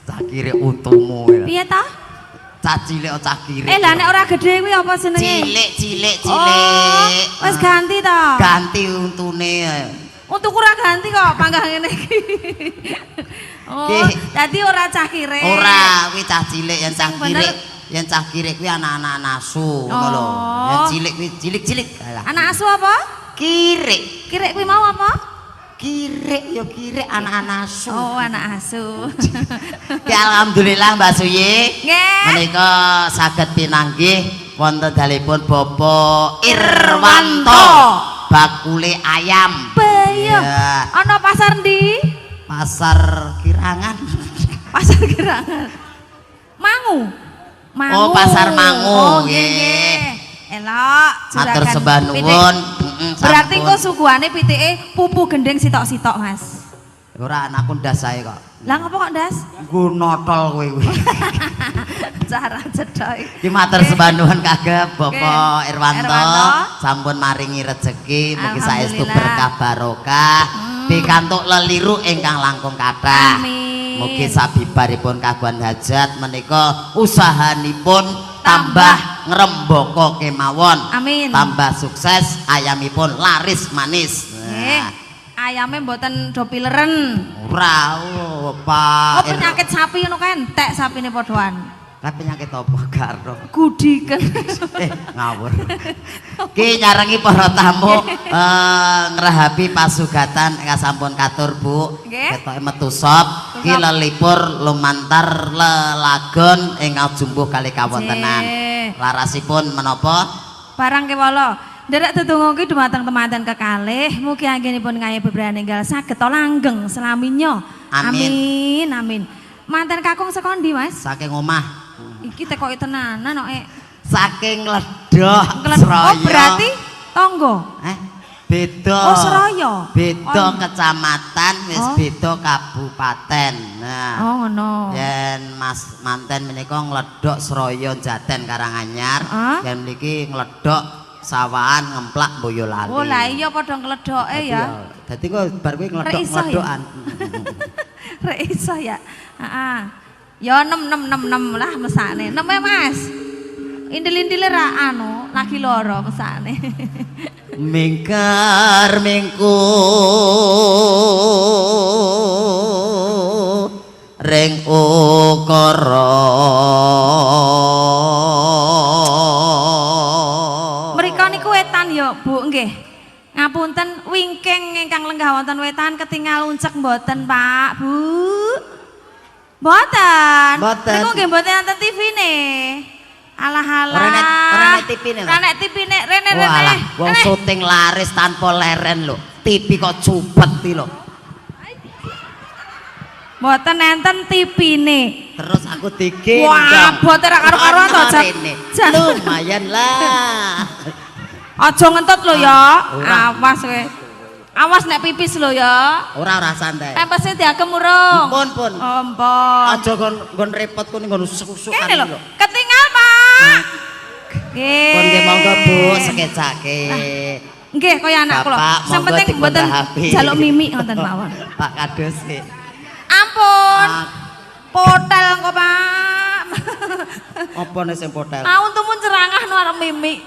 Cakire untumu. Piye ta? Cah cilik cah kire. Lah nek ora gedhe kuwi apa jenenge? Cilik. Wis ganti ta? Ganti untune. Untuk ora ganti kok panggah ngene iki. Oh, dadi ora cah kire. Ora, kuwi cah cilik yen cah kire. Yen cah kire kuwi anak-anak nasu ngono lho. Yen cilik kuwi cilik-cilik. Anak asu apa? Kirik. Kirik kuwi mau apa? Kirik ya kirik anak-anak asu. Oh, anak asu. Ya alhamdulillah Mbak Suyi. Nggih. Menika saged pinanggih wonten dalipun Bapak Irwanto. Bakule ayam. Bayo. Ana pasar ndi? Pasar Kirangan. Pasar Kirangan. Mangu. Oh, pasar Mangu. Oh, nggih. Elok, matur sembah nuwun. Berarti kok suguhane pitike pupu gendeng sitok-sitok, Mas. Ora anakku ndas ae kok. Lah ngopo kok ndas? Nggo notol kowe kuwi. Cara cedhok. Iki matur sembah nuwun kagem Bapak Irwanto sampun maringi rejeki mugi saestu berkah barokah pikantuk leliru ingkang langkung kathah. Amin. Mugi sabibaripun kagungan hajat menika usahanipun tambah ngrembaka kemawon. Amin. Tambah sukses ayamipun laris manis. Nggih. Ayame mboten do pileren. Ora, Pak. Oh, penyakit sapi ngono kae entek sapine padhoan. Lah penyakit apa karo? Gudiken. Ngawur. Ki nyarengi para tamu ngerahapi pasugatan ingkang sampun katur Bu. Ketoke metu sop ki lelipur lumantar lelagon ingkang jumbuh kali kawontenan. Larasipun menapa? Barang kewala. Nderek tetunggu ki dumateng temanten kekalih mugi anggenipun ngaye bebrayan enggal saged langgeng selaminyo. Amin. Amin. Manten kakung saka ndi, Mas? Saking omah. Iki tekoki tenanan kok. Saking Ledok, Oh, Sraya. berarti tonggo. Beda. Oh, Sraya. Beda kecamatan, wis beda kabupaten. Nah. Oh, ngono. Yen Mas manten menika ngledok Sraya Jaten Karanganyar, yen mriki ngledok Sawahan Ngemplak Boyolali. Oh, lah iya padha ngledoke ya. Dadi kok bar kuwi ngledok-ngledokan. Rek iso ya. Heeh. Ya 6 lah mesane. 6 Mas. Indil-indile ra anu, lagi loro mesane. Mingkar mingku ring ukara. Mriko niku wetan ya, Bu, nggih. Ngapunten wingking ingkang lenggah wonten wetan ketingal uncek mboten, Pak, Bu. Mboten. Niku nggih mboten wonten TV-ne. Alah-alah. Ora nek TV-ne. Ora nek TV-ne, rene. Walah, wong syuting laris tanpa leren lho. TV kok cupet iki lho. Mboten enten TV-ne. Terus aku dikir. Wah, boten ra karo-karoan to, Jan. Lumayan lah. Aja ngentot lho ya. Awas kowe. Awas nek pipis lho ya. Ora santai. Pempese diagem urung. Pun. Oh, mpun. Aja kon repot kon nggon susuk-susukan lho. Ketinggal, Pak. Nggih. Pun nggih monggo Bu sekecake. Nggih kaya anak kula. Sing penting mboten jaluk mimik ngoten mawon. Pak kados nggih. Ampun. Potel engko, Pak. Apa nek sing potel? Untumu cerangah no arep mimik.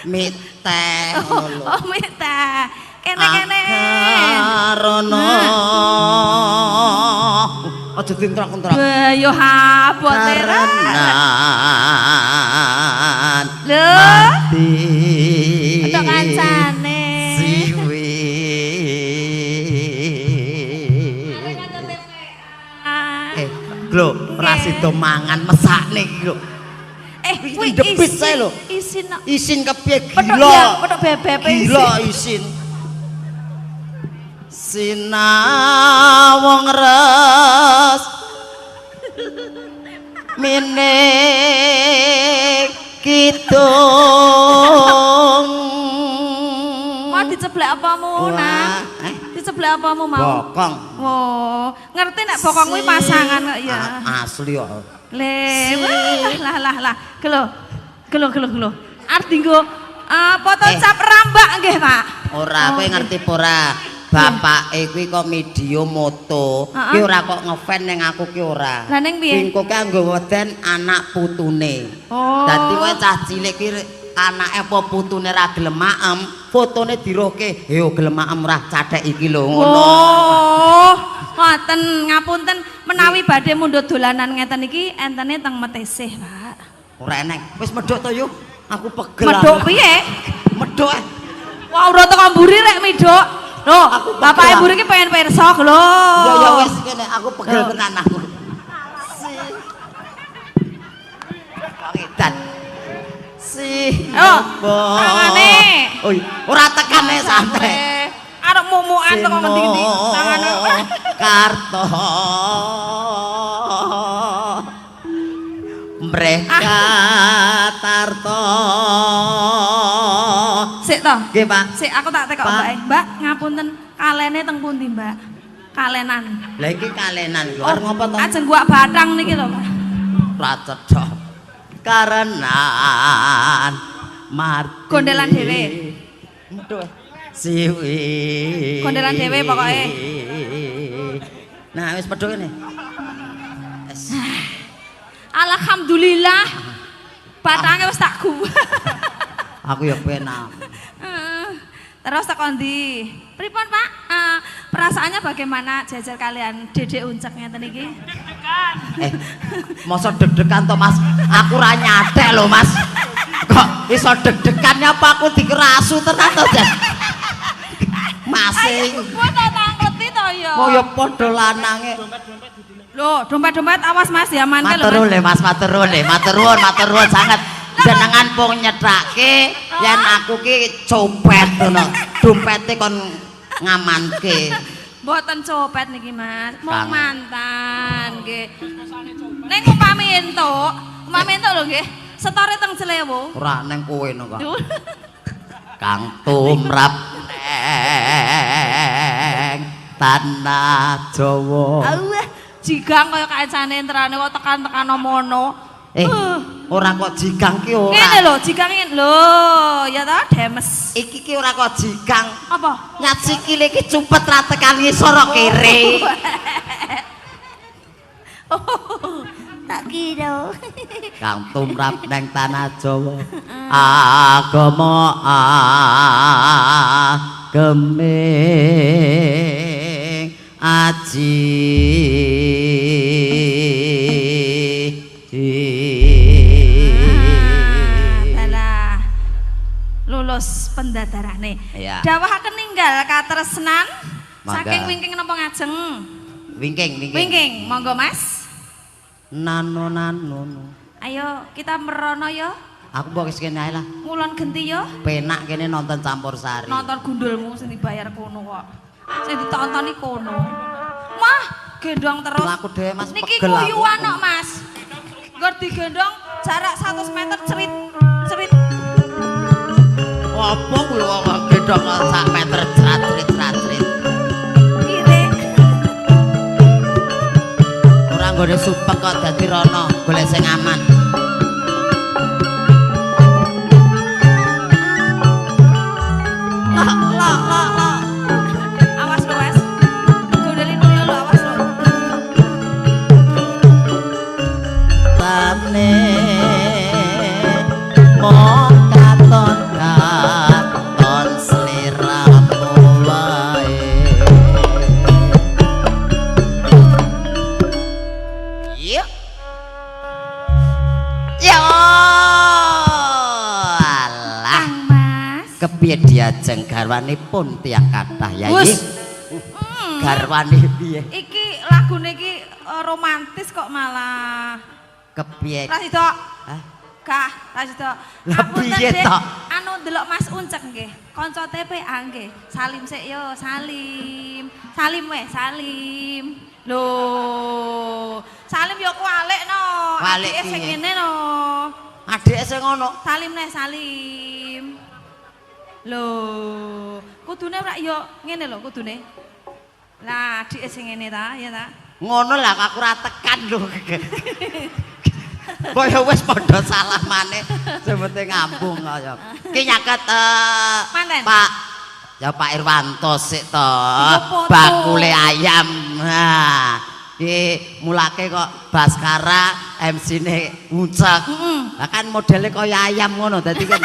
Mik teh ngono lho. Oh, mik teh. Kene-kene. Karono. Aja dintrak-entrak. Yo ha boteran. Lho. Mati. Tok kancane. Siwi. Lho, ora sida mangan mesakne iki lho. Kuwi debit sae lho. Isin kepiye gila. Petok bebek gila isin. Sinawong res minik kidung. Mau diceblek apamu, Nang? Diceblek apamu mau? Bokong. Oh, ngerti nek bokong kuwi pasangan kok ya. Asli kok. Lah. Gelo. Arep dienggo foto cap rambak nggih, Pak. Ora, kowe ngerti apa ora? Bapake kuwi kok media moto. Ki ora kok ngefan ning aku ki ora. Lah ning piye? Bingko ki anggo weden anak putune. Oh. Dadi kowe cah cilik ki anake apa putune ra gelem maem, fotone dirohke. Yo gelem maem ora cathek iki lho ngono. Oh. Ngoten, ngapunten menawi badhe mundhut dolanan ngeten iki entene teng Metesih, Pak. Ora eneng. Wis medhok to yo. Aku pegel. Medhok piye? Medhok. Wah, ora teko mburi rek medhok. Loh, bapak ibu iki pengen pirsa lho. Ya wis kene aku pegel tenan aku. Pangedan. Oh, tangane. Oi, ora tekane santai. Arep mumukan teko ngendi-endi tangane. Karto. Mereka Tarto. Sik to. Nggih, Pak. Sik aku tak tekok, Mbak. Mbak, ngapunten kalene teng pundi, Mbak? Kalenan. Lah iki kalenan lho. Arep ngopo to? Ajeng gua bathang niki lho, Pak. Ora cedhok. Karenan marti. Gondelan dhewe. Medhok. Siwi. Gondelan dhewe pokoke. Nah, wis medhok kene. Alhamdulillah. Bathange wis tak gua. Aku ya penak. Terus teko ndi? Pripun, Pak? Perasaannya bagaimana jajar kalian Dedek Uncek ngeten iki? Masa deg-degan to, Mas? Aku ra nyatek lho, Mas. Kok iso deg-degannya apa aku dikerasu tenan to, Jan? Masing. Gua tak ngerti to ya. Oh ya padha lanange. Loh, dompet-dompet awas Mas diamanke lho. Matur nuwun, Mas, matur nuwun sanget. Jenengan pun nyedake yen aku ki copet ngono. Dompete kon ngamanke. Mboten copet niki Mas, mung mantan nggih. Ning umpami entuk lho nggih. Setore teng Celewu. Ora ning kowe no kok. Kang tumrap neng tanah Jawa. Awah, jigang kaya kancane entrane kok tekan-tekan mono. Ora kok jigang ki ora. Ngene lho, jigang lho, ya ta demes. Iki ki ora kok jigang. Apa? Nyat sikile ki cupet ra tekan ngisor kere. Tak kira. Kang tumrap neng tanah Jawa. Agama gemeng aji. Lulus pendadarane. Iya. Dawahaken ninggal katresnan Mangga. saking wingking napa ngajeng? Wingking. Monggo Mas. Nano. Ayo kita merono yo. Aku mbok wis kene ae lah. Ngulon genti yo. Penak kene nonton campur sari. Nonton gundulmu sing dibayar kono kok. Sing ditontoni kono. Mah, gendong terus. Aku dhewe Mas Niki pegel aku. kuyuan kok Mas. Ngger digendong jarak 100 meter cerit. Apa kuwi wong gedhong sak meter jratrit. Kire. Ora nggone supek kok dadi rono, golek sing aman. Lah. Awas lho, Mas. Gondelin kuyo lho, awas lho. Tamne mong katon sliramu wae. Yuk. Ya alah. Kang Mas. Kepiye diajeng garwanipun tiyang kathah ya iki? Garwane piye? Iki lagune iki romantis kok malah. Kepiye? Ra sida. Hah? Kah, ra sida. Lah piye to? Anu ndelok Mas Uncek nggih. Kanca TPA nggih. Salim sik yo, salim. Salim weh, salim. Lho, salim yo kualik no. Kualik Adike sing piye? ngene no. Adike sing ngono. Salim neh, salim. Lho, kudune ora yo ngene lho kudune. Lah, adike sing ngene ta, ya ta? Ngono lah aku ora tekan lho. Kaya wis padha salah maneh. Sebete ngambung kaya. Ki nyaket Manten. Pak Ya Pak Irwanto sik to. Bakule ayam. Nah, iki mulake kok Baskara MC-ne ngucek. Lah kan modele kaya ayam ngono dadi kan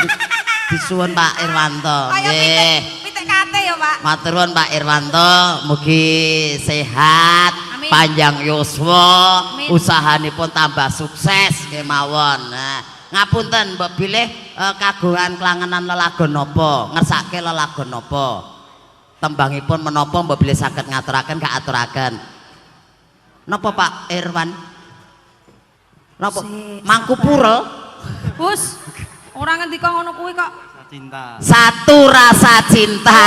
disuwun Pak Irwanto. Nggih. Pitik kate ya, Pak. Matur nuwun Pak Irwanto, mugi sehat, panjang yuswa, usahanipun tambah sukses kemawon. Nah, ngapunten mbok bilih kagungan klangenan lelagon napa, ngersake lelagon napa. Tembangipun menapa mbok bilih saged ngaturaken kaaturaken. Napa Pak Irwan? Napa? Mangkupura? Bus, ora ngendika ngono kuwi kok. Cinta. Satu rasa cinta.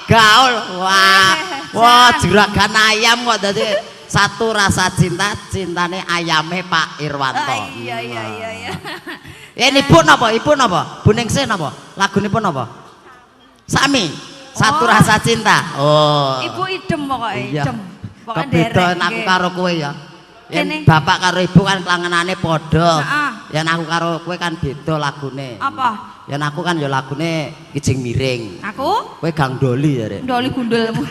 Gaul. Wah, juragan ayam kok dadi satu rasa cinta, cintane ayame Pak Irwanto. Iya. Ini ibu napa? Ibu napa? Bu Ningsih napa? Lagunipun napa? Sami. Satu rasa cinta. Oh. Ibu idem pokoke, idem. Pokoke Kebedaan aku karo kowe ya. Yen bapak karo ibu kan klangenane padha. Yen aku karo kowe kan beda lagune. Apa? Yen aku kan ya lagune Kijing Miring. Aku? Kowe Gang Doli ya, Rek. Doli gundulmu.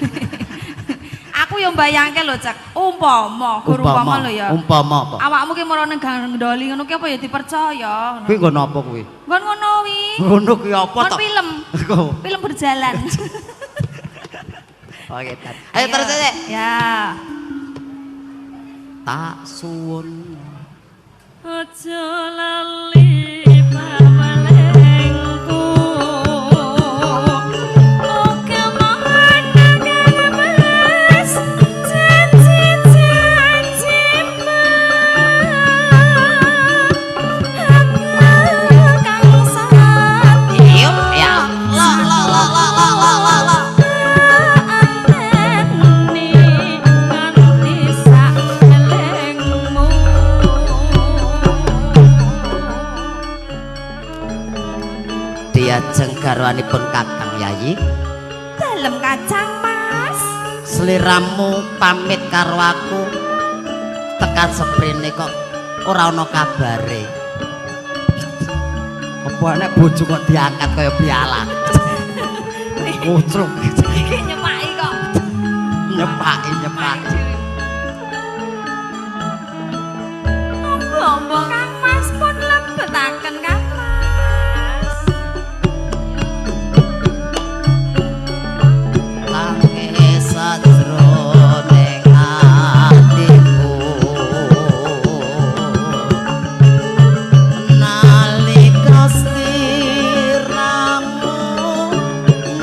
Aku yang mbayangke lho, Cek. Umpama, guru umpama lho ya. Umpama apa? Awakmu ki marane Gang Doli ngono ki apa ya dipercaya. Kuwi nggo napa kuwi? Nggon ngono wi. Ngono kuwi apa to? Film. Film berjalan. Oke, ayo terus aja. Ya. Tak suwun aja lali pamelengku oke manang mas janji-janji kang sati ya la Diajeng garwanipun Kakang Yayi dalem kacang mas seliramu pamit karo aku tekan seprene kok ora ana kabare apa nek bojo kok diangkat kaya piala mucruk iki nyepaki kok nyepaki Mbok Kang Mas pun lebetaken Kang Mas. Tangi sajroning atiku nalika sliramu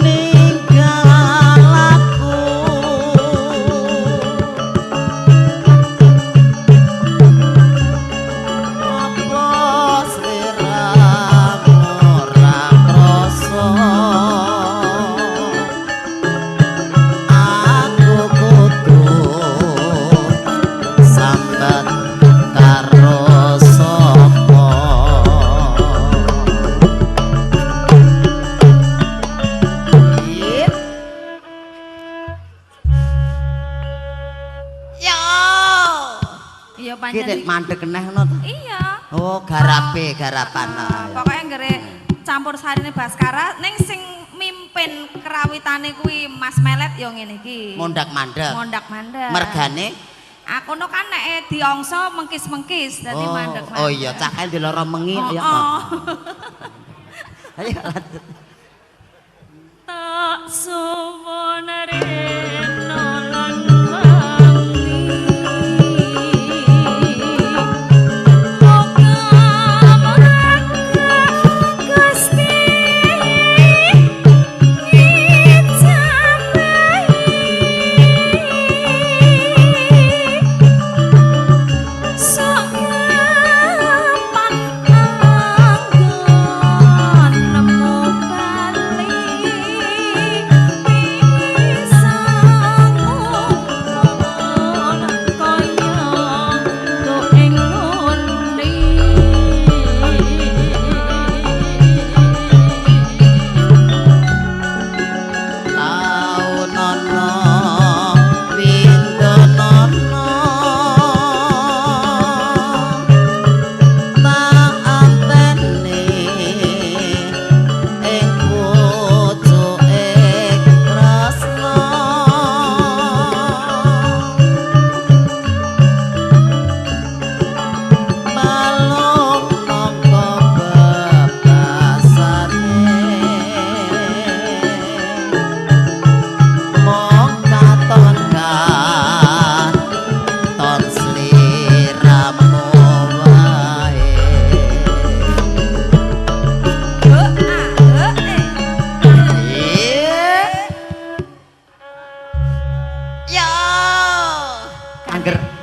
ninggal aku apa sliramu ora krasa aku kudu sambat karo sapa yo Iya iki pancen. mandek keneh ngono to Iya. oh garapan Pokoknya nggere campur sarine Baskara ning sing mimpin kerawitane kuwi Mas Melet yo ngene iki. mondak-mandek Mondak-mandek. mergane Aku no kan nek diongso mengkis-mengkis dadi mandek-mandek. oh iya cah kae diloro mengi ya Oh. ayo lanjut Tak suwun rena lan Bisa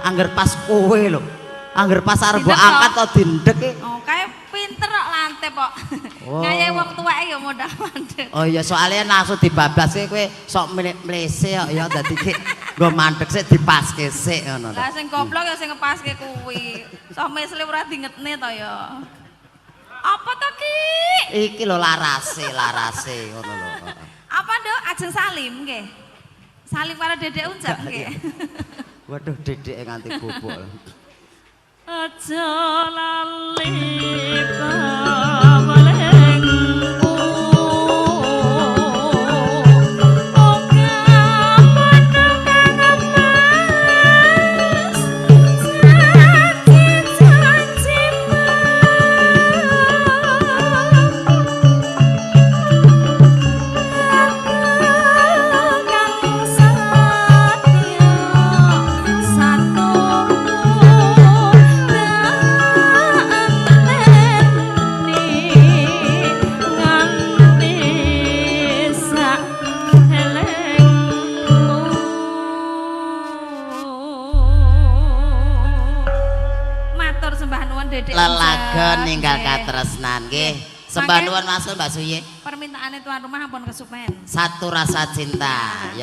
angger pas kowe lho. Angger pas arep mbok angkat to dindek e. Oh, kae pinter kok lante kok. Oh. Ngayahi wong tuweke ya modal mandek. Oh iya soalnya langsung dibablaske kowe sok mlese kok ya dadi ki nggo mandek sik dipaske sik ngono. Lah sing goblok ya sing ngepaske kuwi. Sok mesle ora dingetne to ya. Apa to ki? Iki lho larase ngono lho. Apa Nduk? Ajeng salim nggih. Salim karo Dedek Unjak nggih. Waduh dedek nganti bubuk. Aja lali kamalengku. Lelaga ninggal katresnan nggih. Sembah nuwun maksud Mbak Suye. Permintaane tuan rumah ampun kesupen. Satu rasa cinta.